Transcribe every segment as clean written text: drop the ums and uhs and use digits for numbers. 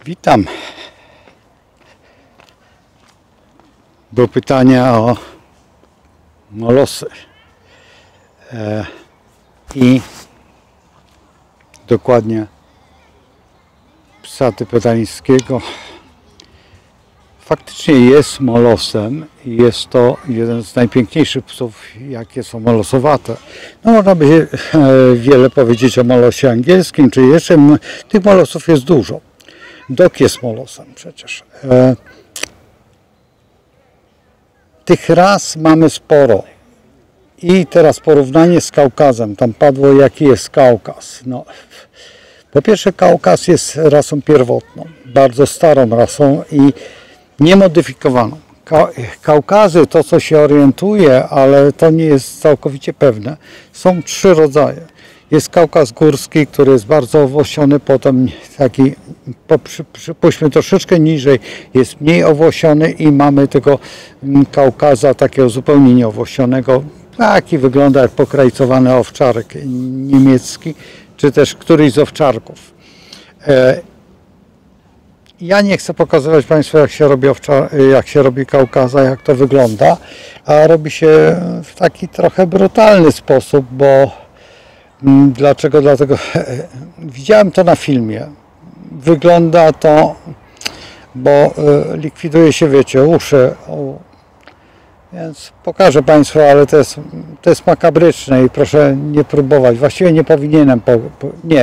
Witam. Było pytanie o molosy i dokładnie psa tybetańskiego. Faktycznie jest molosem i jest to jeden z najpiękniejszych psów, jakie są molosowate. No, można by wiele powiedzieć o molosie angielskim, czy jeszcze tych molosów jest dużo. Dog jest molosem przecież. Tych ras mamy sporo. I teraz porównanie z Kaukazem. Tam padło, jaki jest Kaukaz. No, po pierwsze, Kaukaz jest rasą pierwotną, bardzo starą rasą i niemodyfikowaną. Kaukazy, to co się orientuje, ale to nie jest całkowicie pewne, są trzy rodzaje. Jest Kaukaz górski, który jest bardzo owłosiony, potem taki, przypuśćmy troszeczkę niżej, jest mniej owłosiony i mamy tego Kaukaza takiego zupełnie nieowłosionego. Taki wygląda jak pokrajcowany owczarek niemiecki, czy też któryś z owczarków. Ja nie chcę pokazywać Państwu, jak się robi Kaukaza, jak to wygląda, a robi się w taki trochę brutalny sposób, bo dlaczego? Dlatego widziałem to na filmie. Wygląda to, bo likwiduje się, wiecie, uszy. Więc pokażę Państwu, ale to jest makabryczne i proszę nie próbować. Właściwie nie powinienem,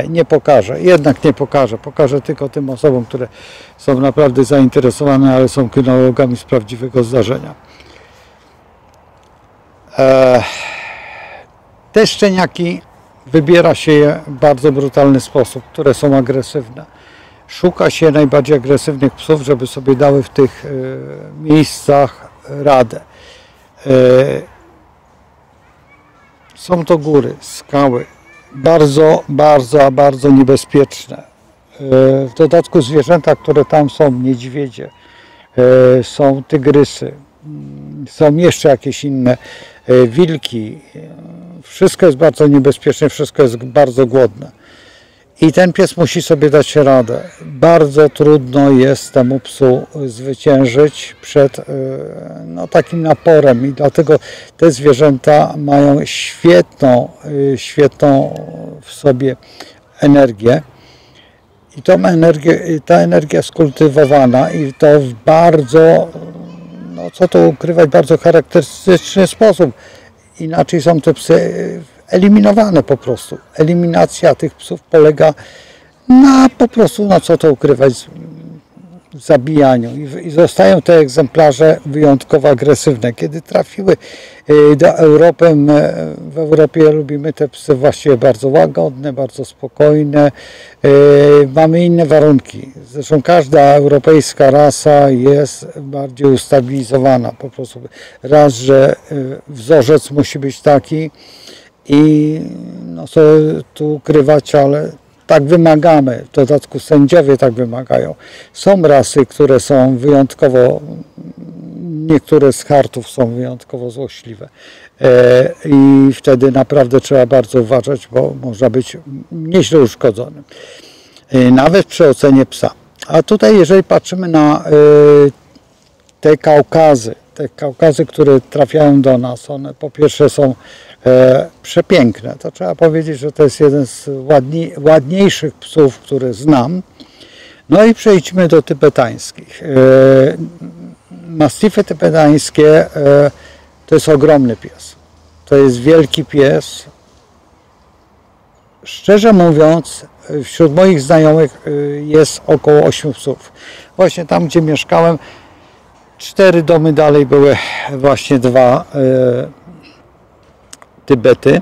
nie pokażę. Jednak nie pokażę. Pokażę tylko tym osobom, które są naprawdę zainteresowane, ale są kynologami z prawdziwego zdarzenia. Te szczeniaki wybiera się je w bardzo brutalny sposób, które są agresywne. Szuka się najbardziej agresywnych psów, żeby sobie dały w tych miejscach radę. Są to góry, skały, bardzo niebezpieczne. W dodatku zwierzęta, które tam są, niedźwiedzie, są tygrysy, są jeszcze jakieś inne, wilki. Wszystko jest bardzo niebezpieczne, wszystko jest bardzo głodne. I ten pies musi sobie dać radę. Bardzo trudno jest temu psu zwyciężyć przed takim naporem i dlatego te zwierzęta mają świetną w sobie energię. I ta energia jest kultywowana i to w bardzo, co tu ukrywać, bardzo charakterystyczny sposób. Inaczej są te psy eliminowane po prostu. Eliminacja tych psów polega na po prostu, co to ukrywać, zabijaniu. I zostają te egzemplarze wyjątkowo agresywne. Kiedy trafiły do Europy, w Europie lubimy te psy właściwie bardzo łagodne, bardzo spokojne. Mamy inne warunki. Zresztą każda europejska rasa jest bardziej ustabilizowana. Po prostu raz, że wzorzec musi być taki i co tu ukrywać, ale tak wymagamy, w dodatku sędziowie tak wymagają. Są rasy, które są wyjątkowo, niektóre z hartów są wyjątkowo złośliwe i wtedy naprawdę trzeba bardzo uważać, bo można być nieźle uszkodzonym, nawet przy ocenie psa. A tutaj, jeżeli patrzymy na te Kaukazy, które trafiają do nas, one po pierwsze są przepiękne. To trzeba powiedzieć, że to jest jeden z ładniejszych psów, które znam. No i przejdźmy do tybetańskich. Mastify tybetańskie to jest ogromny pies. To jest wielki pies. Szczerze mówiąc, wśród moich znajomych jest około 8 psów. Właśnie tam, gdzie mieszkałem, 4 domy dalej były właśnie 2 Tybety.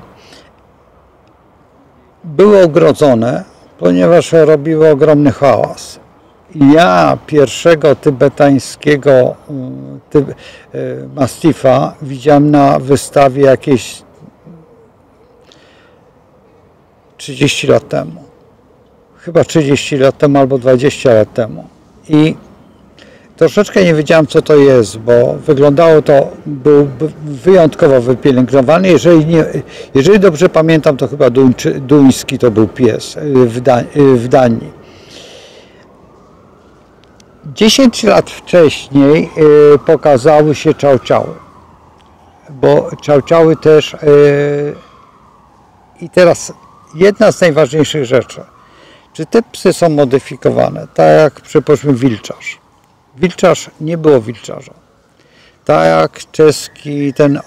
Były ogrodzone, ponieważ robiły ogromny hałas. Ja pierwszego tybetańskiego mastifa widziałem na wystawie jakieś 30 lat temu. Chyba 30 lat temu albo 20 lat temu. I troszeczkę nie wiedziałem, co to jest, bo wyglądało to, był wyjątkowo wypielęgnowany. Jeżeli dobrze pamiętam, to chyba duński to był pies w Danii. 10 lat wcześniej pokazały się czał-czały, bo czał-czały też i teraz jedna z najważniejszych rzeczy, czy te psy są modyfikowane, tak jak przypuśćmy wilczarz. Wilczarz nie było wilczarza. Tak jak czeski, ten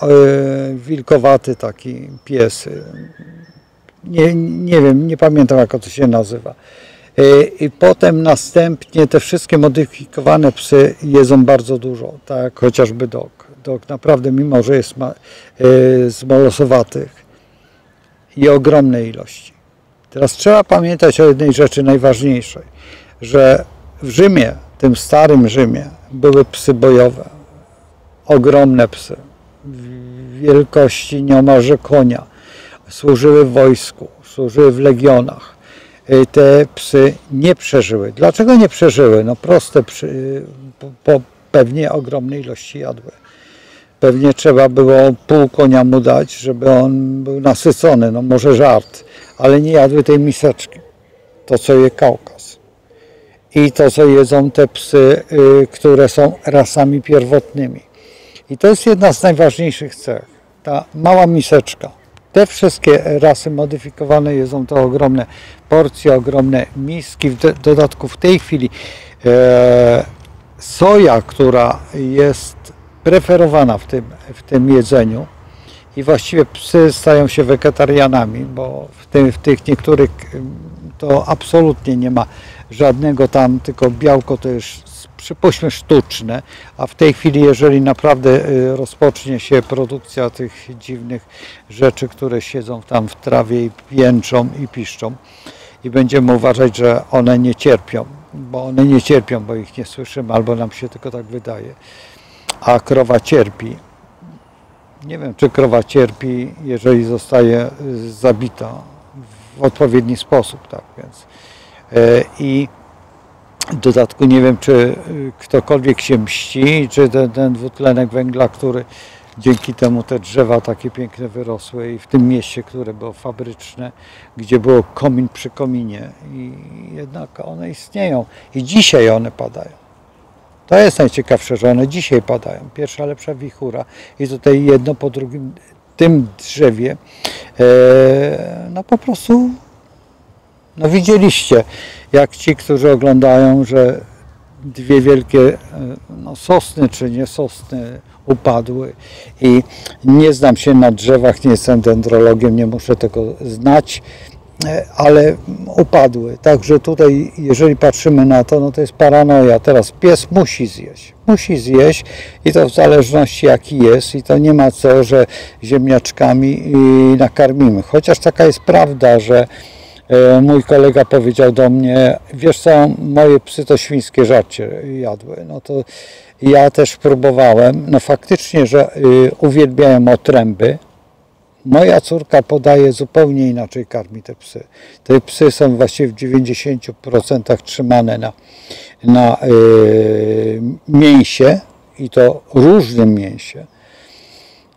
wilkowaty taki pies, nie wiem, nie pamiętam jak to się nazywa. I potem następnie te wszystkie modyfikowane psy jedzą bardzo dużo, tak jak chociażby dog. Dog naprawdę, mimo że jest z molosowatych i ogromnej ilości. Teraz trzeba pamiętać o jednej rzeczy najważniejszej, że w Rzymie, tym starym Rzymie, były psy bojowe, ogromne psy, wielkości nieomalże konia, służyły w wojsku, służyły w legionach. Te psy nie przeżyły. Dlaczego nie przeżyły? No proste, po pewnie ogromnej ilości jadły. Pewnie trzeba było pół konia mu dać, żeby on był nasycony, no może żart, ale nie jadły tej miseczki, to co je Kaukaz. I to co jedzą te psy, które są rasami pierwotnymi. I to jest jedna z najważniejszych cech, ta mała miseczka. Te wszystkie rasy modyfikowane jedzą to ogromne porcje, ogromne miski. W dodatku w tej chwili soja, która jest preferowana w tym jedzeniu i właściwie psy stają się wegetarianami, bo w tych niektórych to absolutnie nie ma żadnego tam, tylko białko to jest przypuśćmy sztuczne, a w tej chwili jeżeli naprawdę rozpocznie się produkcja tych dziwnych rzeczy, które siedzą tam w trawie i jęczą i piszczą i będziemy uważać, że one nie cierpią, bo ich nie słyszymy albo nam się tylko tak wydaje, a krowa cierpi. Nie wiem, czy krowa cierpi, jeżeli zostaje zabita w odpowiedni sposób, tak więc i w dodatku nie wiem, czy ktokolwiek się mści, czy ten dwutlenek węgla, który dzięki temu te drzewa takie piękne wyrosły i w tym mieście, które było fabryczne, gdzie było komin przy kominie i jednak one istnieją i dzisiaj one padają. To jest najciekawsze, że one dzisiaj padają. Pierwsza lepsza wichura i tutaj jedno po drugim tym drzewie no po prostu no widzieliście, jak ci, którzy oglądają, że dwie wielkie no, sosny czy nie sosny upadły i nie znam się na drzewach, nie jestem dendrologiem, nie muszę tego znać, ale upadły. Także tutaj, jeżeli patrzymy na to, no to jest paranoja. Teraz pies musi zjeść i to w zależności jaki jest i to nie ma co, że ziemniaczkami nakarmimy. Chociaż taka jest prawda, że mój kolega powiedział do mnie, wiesz co, moje psy to świńskie żarcie jadły. No to ja też próbowałem. No faktycznie, że uwielbiają otręby. Moja córka podaje zupełnie inaczej, karmi te psy. Te psy są właściwie w 90% trzymane na mięsie i to różnym mięsie.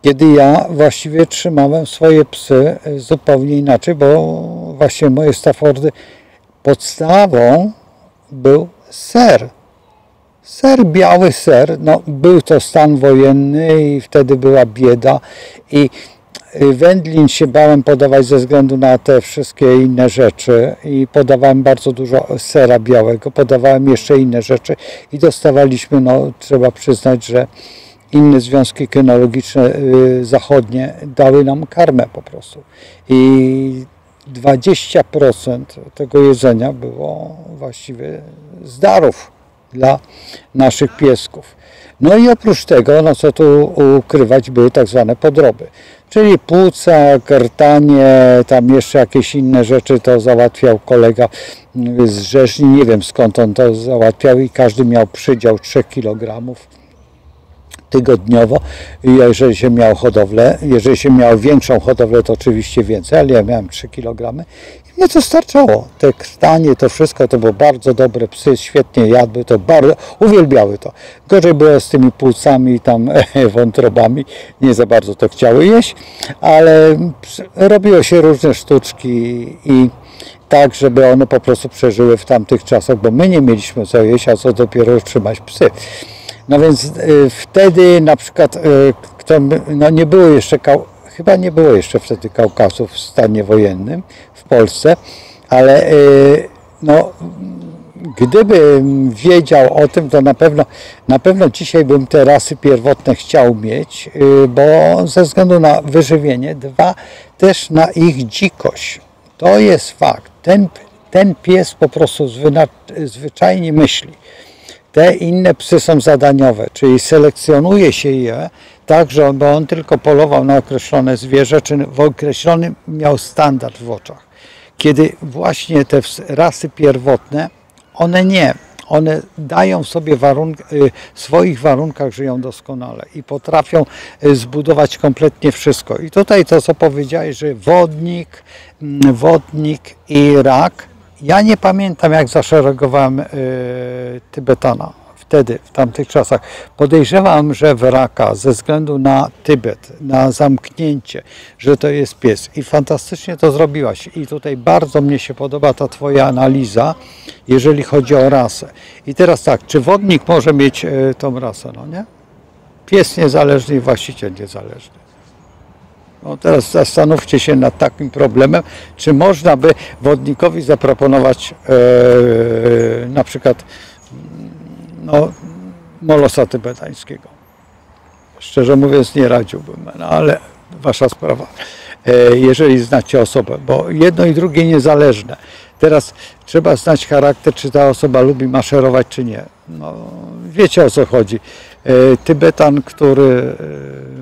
Kiedy ja właściwie trzymałem swoje psy zupełnie inaczej, bo właśnie moje Staffordy podstawą był ser. Ser, biały ser, no był to stan wojenny i wtedy była bieda i wędlin się bałem podawać ze względu na te wszystkie inne rzeczy i podawałem bardzo dużo sera białego, podawałem jeszcze inne rzeczy i dostawaliśmy, no trzeba przyznać, że inne związki kynologiczne zachodnie dały nam karmę po prostu. I 20% tego jedzenia było właściwie z darów dla naszych piesków. No i oprócz tego, no co tu ukrywać, były tak zwane podroby. Czyli płuca, gardanie, tam jeszcze jakieś inne rzeczy to załatwiał kolega z Rzeszni. Nie wiem skąd on to załatwiał i każdy miał przydział 3 kg tygodniowo, jeżeli się miał hodowlę. Jeżeli się miał większą hodowlę, to oczywiście więcej, ale ja miałem 3 kg. I mnie to starczało. Te krtanie, to wszystko, to było bardzo dobre. Psy świetnie jadły, to bardzo uwielbiały to. Gorzej było z tymi płucami i tam wątrobami. Nie za bardzo to chciały jeść, ale robiło się różne sztuczki tak, żeby one po prostu przeżyły w tamtych czasach, bo my nie mieliśmy co jeść, a co dopiero trzymać psy. No więc wtedy na przykład no nie było jeszcze, chyba nie było jeszcze wtedy Kaukazów w stanie wojennym w Polsce, ale no, gdybym wiedział o tym, to na pewno dzisiaj bym te rasy pierwotne chciał mieć, bo ze względu na wyżywienie, dwa, też na ich dzikość. To jest fakt. Ten pies po prostu zwyczajnie myśli. Te inne psy są zadaniowe, czyli selekcjonuje się je tak, żeby on tylko polował na określone zwierzę, czy w określonym miał standard w oczach. Kiedy właśnie te rasy pierwotne, one dają sobie w swoich warunkach żyją doskonale i potrafią zbudować kompletnie wszystko. I tutaj to, co powiedziałeś, że wodnik i rak, ja nie pamiętam, jak zaszeregowałem Tybetana wtedy, w tamtych czasach. Podejrzewam, że w raka ze względu na Tybet, na zamknięcie, że to jest pies. I fantastycznie to zrobiłaś. I tutaj bardzo mnie się podoba ta twoja analiza, jeżeli chodzi o rasę. I teraz tak, czy wodnik może mieć tą rasę, no nie? Pies niezależny i właściciel niezależny. No teraz zastanówcie się nad takim problemem, czy można by wodnikowi zaproponować na przykład no, molosa tybetańskiego. Szczerze mówiąc nie radziłbym, no, ale wasza sprawa, jeżeli znacie osobę, bo jedno i drugie niezależne. Teraz trzeba znać charakter, czy ta osoba lubi maszerować, czy nie. No, wiecie, o co chodzi. Tybetan, który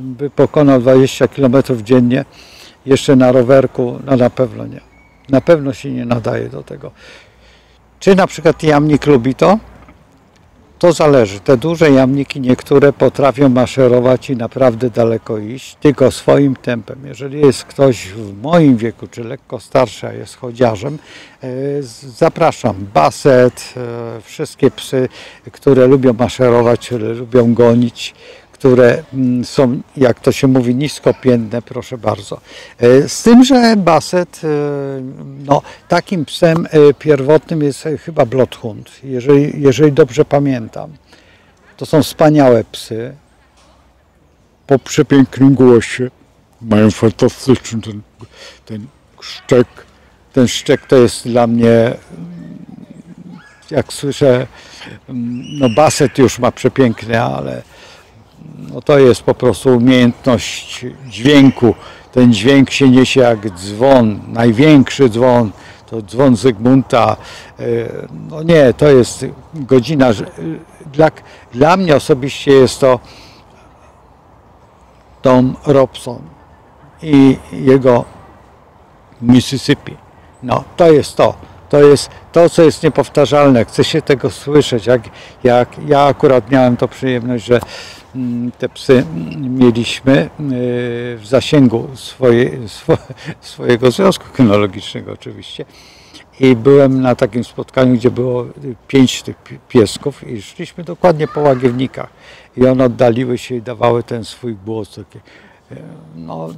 by pokonał 20 km dziennie, jeszcze na rowerku, no na pewno nie. Na pewno się nie nadaje do tego. Czy na przykład jamnik lubi to? To zależy. Te duże jamniki niektóre potrafią maszerować i naprawdę daleko iść, tylko swoim tempem. Jeżeli jest ktoś w moim wieku, czy lekko starszy, a jest chodziarzem, zapraszam. Basset, wszystkie psy, które lubią maszerować, które lubią gonić, które są, jak to się mówi, niskopiętne, proszę bardzo. Z tym, że Basset, no, takim psem pierwotnym jest chyba Bloodhound, jeżeli dobrze pamiętam. To są wspaniałe psy, po przepięknym głosie, mają fantastyczny ten szczek. Ten szczek to jest dla mnie, jak słyszę, no Basset już ma przepiękny, ale no to jest po prostu umiejętność dźwięku. Ten dźwięk się niesie jak dzwon, największy dzwon, to dzwon Zygmunta. No nie, to jest godzina. Dla mnie osobiście jest to Tom Robson i jego Mississippi. No to jest to. To jest to, co jest niepowtarzalne. Chce się tego słyszeć. Jak ja akurat miałem to przyjemność, że te psy mieliśmy w zasięgu swojego związku kynologicznego oczywiście. I byłem na takim spotkaniu, gdzie było 5 tych piesków i szliśmy dokładnie po łagiewnikach. I one oddaliły się i dawały ten swój głos. No,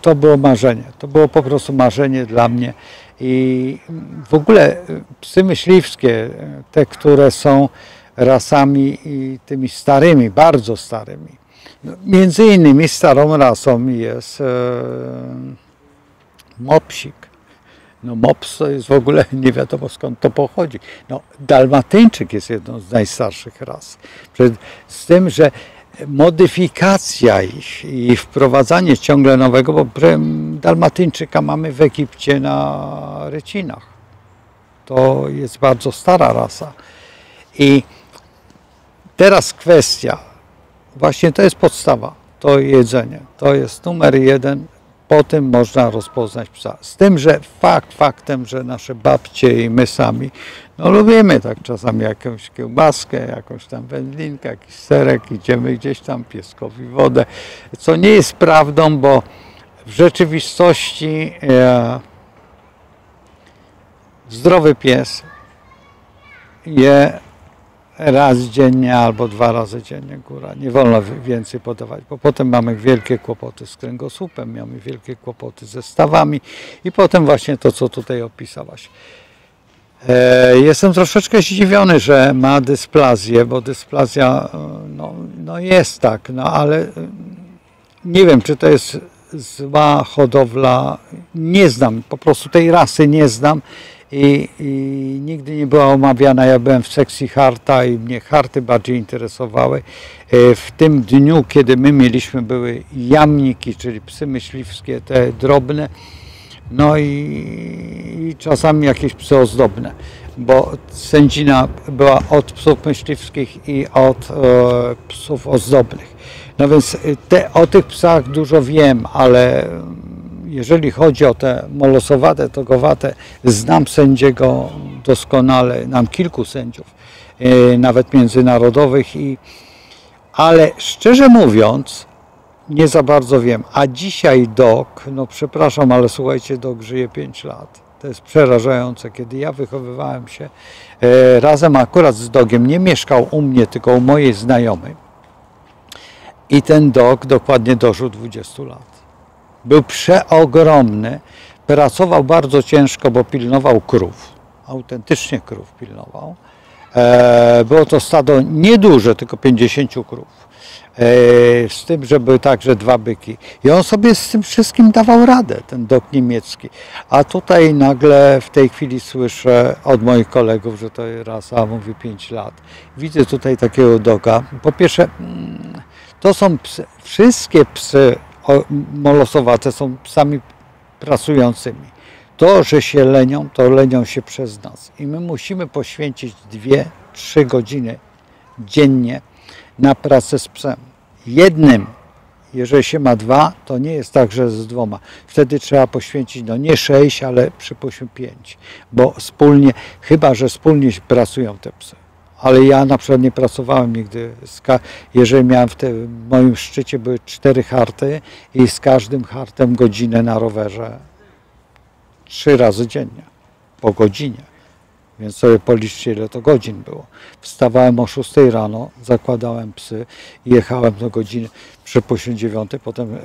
to było marzenie. To było po prostu marzenie dla mnie. I w ogóle psy myśliwskie, te, które są rasami i tymi starymi, bardzo starymi. Między innymi starą rasą jest mopsik. No mops to jest w ogóle nie wiadomo skąd to pochodzi. No, dalmatyńczyk jest jedną z najstarszych ras. Z tym, że modyfikacja ich i wprowadzanie ciągle nowego, bo dalmatyńczyka mamy w Egipcie na Rycinach. To jest bardzo stara rasa. I teraz kwestia, właśnie to jest podstawa, to jedzenie, to jest numer 1, po tym można rozpoznać psa. Z tym, że faktem, że nasze babcie i my sami, no lubimy tak czasami jakąś kiełbaskę, jakąś tam wędlinkę, jakiś serek, idziemy gdzieś tam, pieskowi wodę, co nie jest prawdą, bo w rzeczywistości zdrowy pies je raz dziennie albo 2 razy dziennie góra. Nie wolno więcej podawać, bo potem mamy wielkie kłopoty z kręgosłupem, mamy wielkie kłopoty ze stawami i potem właśnie to, co tutaj opisałaś. Jestem troszeczkę zdziwiony, że ma dysplazję, bo dysplazja no jest tak, no ale nie wiem, czy to jest zła hodowla, nie znam, po prostu tej rasy nie znam i nigdy nie była omawiana. Ja byłem w sekcji harta i mnie harty bardziej interesowały. W tym dniu, kiedy my mieliśmy, były jamniki, czyli psy myśliwskie, te drobne, no i czasami jakieś psy ozdobne, bo sędzina była od psów myśliwskich i od psów ozdobnych. No więc o tych psach dużo wiem, ale jeżeli chodzi o te molosowate, togowate, znam sędziego doskonale, znam kilku sędziów, nawet międzynarodowych, ale szczerze mówiąc, nie za bardzo wiem. A dzisiaj dog, no przepraszam, ale słuchajcie, dog żyje 5 lat. To jest przerażające. Kiedy ja wychowywałem się razem akurat z dogiem, nie mieszkał u mnie, tylko u mojej znajomej. I ten dog dokładnie dożył 20 lat. Był przeogromny, pracował bardzo ciężko, bo pilnował krów. Autentycznie krów pilnował. Było to stado nieduże, tylko 50 krów. Z tym, że były także 2 byki. I on sobie z tym wszystkim dawał radę, ten dog niemiecki. A tutaj nagle w tej chwili słyszę od moich kolegów, że to rasa mówi 5 lat. Widzę tutaj takiego doga. Po pierwsze, to są psy, wszystkie psy molosowate są psami pracującymi. To, że się lenią, to lenią się przez nas. I my musimy poświęcić 2-3 godziny dziennie na pracę z psem. Jednym, jeżeli się ma 2, to nie jest tak, że z 2. Wtedy trzeba poświęcić, no nie 6, ale przypuśćmy 5. Bo wspólnie, chyba że wspólnie pracują te psy. Ale ja na przykład nie pracowałem nigdy, jeżeli miałem w moim szczycie były 4 harty i z każdym hartem godzinę na rowerze 3 razy dziennie, po godzinie. Więc sobie policzcie, ile to godzin było. Wstawałem o 6 rano, zakładałem psy, jechałem do godziny, przypuśćmy 9, potem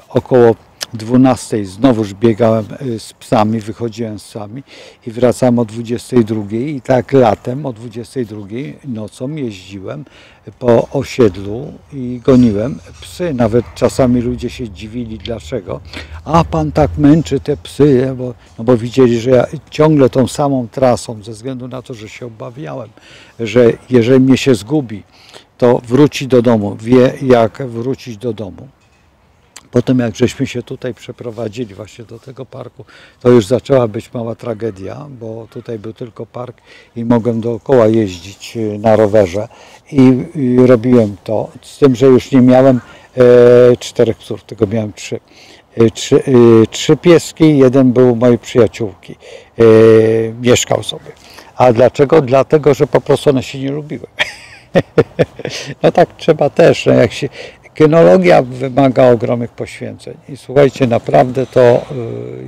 około 12 znowuż biegałem z psami, wychodziłem z psami i wracałem o 22 i tak latem o 22 nocą jeździłem po osiedlu i goniłem psy. Nawet czasami ludzie się dziwili, dlaczego. A pan tak męczy te psy, bo widzieli, że ja ciągle tą samą trasą, ze względu na to, że się obawiałem, że jeżeli mnie się zgubi, to wróci do domu, wie jak wrócić do domu. Potem jak żeśmy się tutaj przeprowadzili właśnie do tego parku, to już zaczęła być mała tragedia, bo tutaj był tylko park i mogłem dookoła jeździć na rowerze i robiłem to, z tym, że już nie miałem 4 psów, tylko miałem 3. 3 pieski, jeden był u mojej przyjaciółki, mieszkał sobie. A dlaczego? Dlatego, że po prostu one się nie lubiły. No tak trzeba też, no jak się... Kynologia wymaga ogromnych poświęceń i słuchajcie, naprawdę to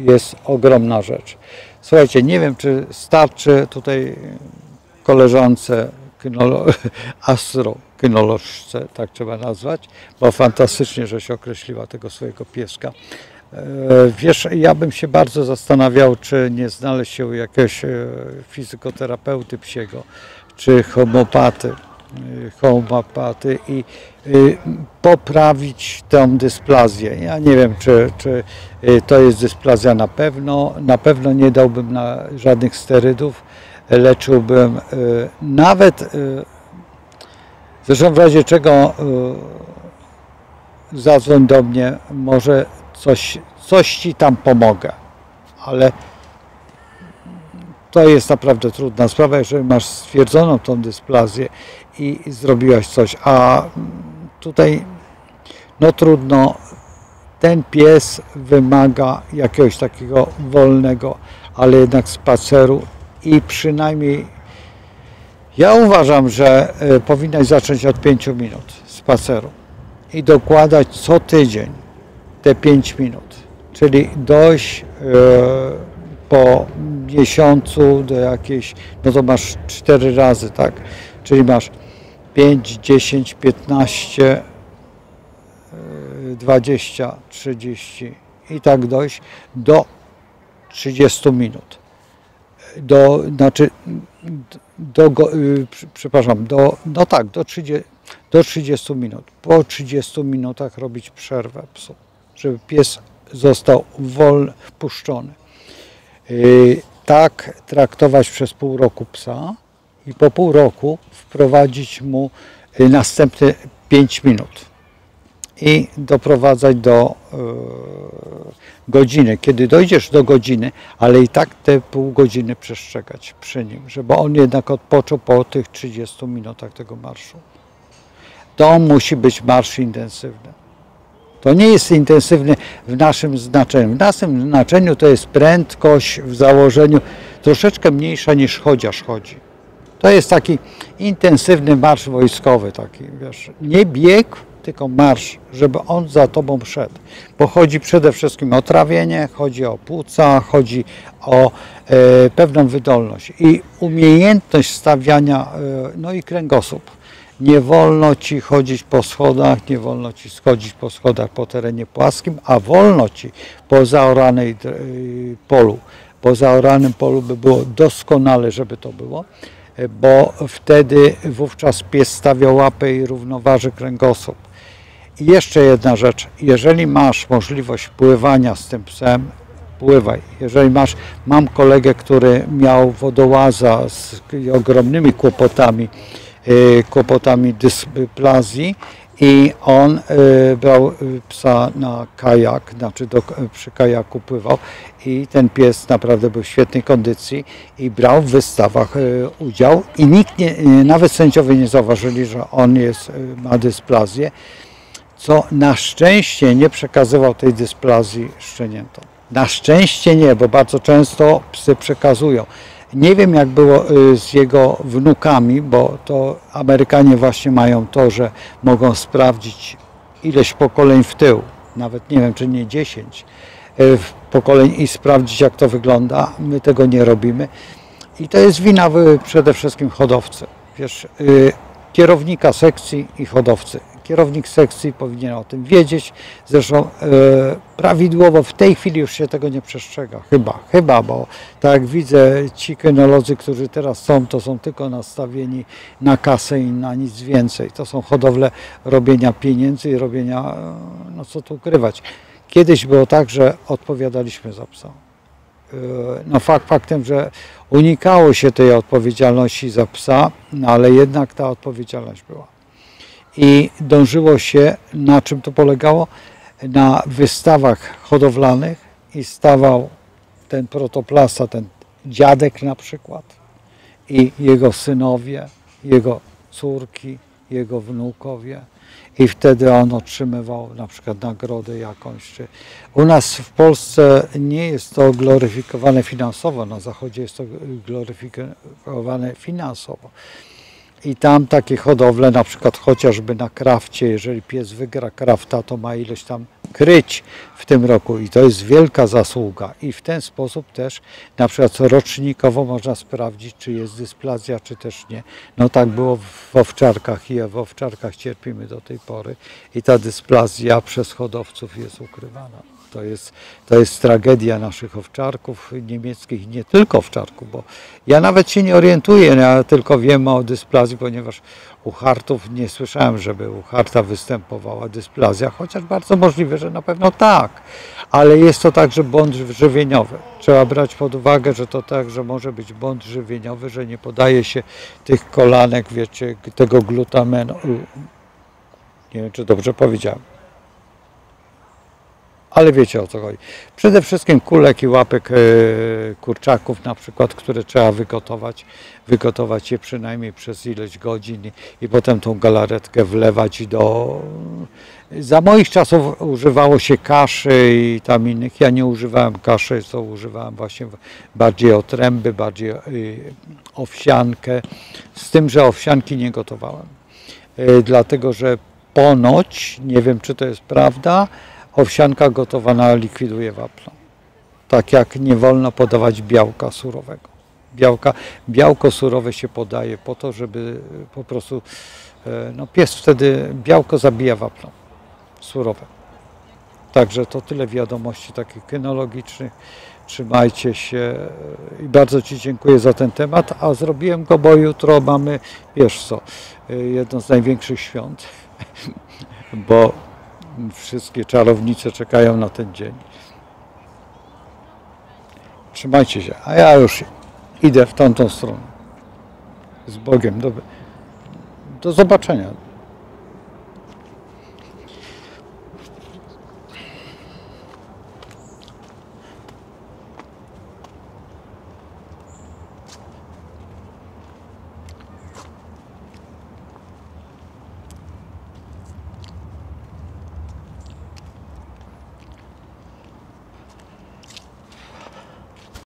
jest ogromna rzecz. Słuchajcie, nie wiem, czy tutaj koleżance astrokynolożce, tak trzeba nazwać, bo fantastycznie, że się określiła tego swojego pieska. Wiesz, ja bym się bardzo zastanawiał, czy nie znaleźć się jakiegoś fizykoterapeuty psiego, czy homeopaty i poprawić tę dysplazję. Ja nie wiem, czy to jest dysplazja na pewno nie dałbym żadnych sterydów, leczyłbym nawet, zresztą w razie czego zadzwoń do mnie, może coś ci tam pomogę, ale to jest naprawdę trudna sprawa, jeżeli masz stwierdzoną tą dysplazję i zrobiłaś coś, a tutaj no trudno, ten pies wymaga jakiegoś takiego wolnego, ale jednak spaceru i przynajmniej ja uważam, że powinnaś zacząć od 5 minut spaceru i dokładać co tydzień te 5 minut, czyli dojść po miesiącu do jakiejś, no to masz 4 razy, tak? czyli masz 5, 10, 15, 20, 30 i tak dojść do 30 minut. Do 30 minut. Po 30 minutach robić przerwę psu, żeby pies został puszczony. Tak traktować przez pół roku psa i po pół roku wprowadzić mu następne 5 minut i doprowadzać do godziny. Kiedy dojdziesz do godziny, ale i tak te pół godziny przestrzegać przy nim, żeby on jednak odpoczął po tych 30 minutach tego marszu. To musi być marsz intensywny. To nie jest intensywny w naszym znaczeniu. W naszym znaczeniu to jest prędkość w założeniu troszeczkę mniejsza niż chodziarz chodzi. To jest taki intensywny marsz wojskowy, taki, wiesz, nie bieg, tylko marsz, żeby on za tobą szedł. Bo chodzi przede wszystkim o trawienie, chodzi o płuca, chodzi o pewną wydolność i umiejętność stawiania, no i kręgosłup. Nie wolno ci chodzić po schodach, nie wolno ci schodzić po schodach po terenie płaskim, a wolno ci po zaoranej polu. Po zaoranym polu by było doskonale, żeby to było, bo wtedy wówczas pies stawia łapę i równoważy kręgosłup. I jeszcze jedna rzecz, jeżeli masz możliwość pływania z tym psem, pływaj. Jeżeli mam kolegę, który miał wodołaza z ogromnymi kłopotami dysplazji i on brał psa na kajak, znaczy przy kajaku pływał i ten pies naprawdę był w świetnej kondycji i brał w wystawach udział i nikt, nawet sędziowie nie zauważyli, że on ma dysplazję, co na szczęście nie przekazywał tej dysplazji szczeniętom. Na szczęście nie, bo bardzo często psy przekazują. Nie wiem, jak było z jego wnukami, bo to Amerykanie właśnie mają to, że mogą sprawdzić ileś pokoleń w tył, nawet nie wiem, czy nie 10 pokoleń i sprawdzić, jak to wygląda. My tego nie robimy. I to jest wina przede wszystkim hodowcy. Wiesz, kierownika sekcji i hodowcy. Kierownik sekcji powinien o tym wiedzieć, zresztą prawidłowo w tej chwili już się tego nie przestrzega, chyba, bo tak jak widzę, ci kynolodzy, którzy teraz są, to są tylko nastawieni na kasę i na nic więcej. To są hodowle robienia pieniędzy i robienia, no co tu ukrywać. Kiedyś było tak, że odpowiadaliśmy za psa. No faktem, że unikało się tej odpowiedzialności za psa, no ale jednak ta odpowiedzialność była. I dążyło się, na czym to polegało? Na wystawach hodowlanych i stawał ten protoplasta, ten dziadek na przykład i jego synowie, jego córki, jego wnukowie i wtedy on otrzymywał na przykład nagrodę jakąś. U nas w Polsce nie jest to gloryfikowane finansowo, na Zachodzie jest to gloryfikowane finansowo. I tam takie hodowle, na przykład chociażby na krafcie, jeżeli pies wygra krafta, to ma ileś tam kryć w tym roku i to jest wielka zasługa. I w ten sposób też na przykład rocznikowo można sprawdzić, czy jest dysplazja, czy też nie. No tak było w owczarkach i w owczarkach cierpimy do tej pory i ta dysplazja przez hodowców jest ukrywana. To jest tragedia naszych owczarków niemieckich, nie tylko owczarków, bo ja nawet się nie orientuję, ja tylko wiem o dysplazji, ponieważ u hartów nie słyszałem, żeby u harta występowała dysplazja, chociaż bardzo możliwe, że na pewno tak, ale jest to także błąd żywieniowy. Trzeba brać pod uwagę, że to także może być błąd żywieniowy, że nie podaje się tych kolanek, wiecie, tego glutamenu. Nie wiem, czy dobrze powiedziałem. Ale wiecie, o co chodzi. Przede wszystkim kulek i łapek kurczaków na przykład, które trzeba wygotować je przynajmniej przez ileś godzin i potem tą galaretkę wlewać Za moich czasów używało się kaszy i tam innych. Ja nie używałem kaszy, to używałem właśnie bardziej otręby, bardziej owsiankę. Z tym, że owsianki nie gotowałem. Dlatego, że ponoć, nie wiem, czy to jest prawda, owsianka gotowana likwiduje wapno. Tak jak nie wolno podawać białka surowego. białka. Białko surowe się podaje po to, żeby po prostu no pies wtedy białko zabija wapno surowe. Także to tyle wiadomości takich kynologicznych. Trzymajcie się i bardzo Ci dziękuję za ten temat, a zrobiłem go, bo jutro mamy, wiesz co, jedno z największych świąt, bo wszystkie czarownice czekają na ten dzień. Trzymajcie się, a ja już idę w tamtą stronę. Z Bogiem. Do zobaczenia.